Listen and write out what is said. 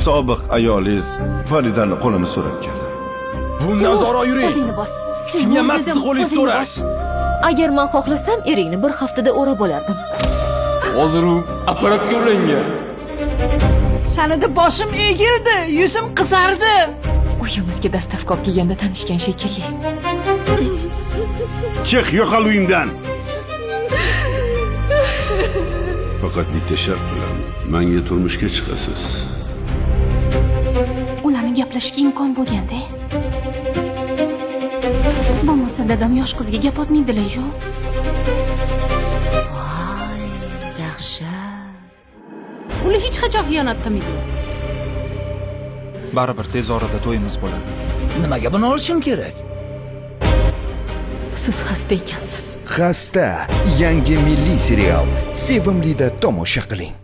sobiq ayolingiz Faridani qo'lini so'rab keldi. Bundan zora yuring. O'zingni bos. Kimga emas sizni qo'lingizni so'rash. Agar men xohlasam, eringni bir haftada o'rab olardim. Hozir u apparatga ulangan. Sanada boshim egildi, yuzim qizardi. Uyimizga dastavka olib kelganda tanishgan shekilli. Chiq, yo'qol uyimdan. Faqat bitta shart bilan menga turmushga chiqasiz. Ularni gaplashishga imkon bo'lganda. Bo'lmasa dadam yosh qizga gap otmaydilar-ku. Voy, yaxshi. Ular hech qachon xiyonat qilmaydilar. Baribir tez orada to'yimiz bo'ladi. Nimaga buni olishim kerak? Siz xasta ekansiz. Xasta yangi milliy serial Sevimlida tomosha qiling.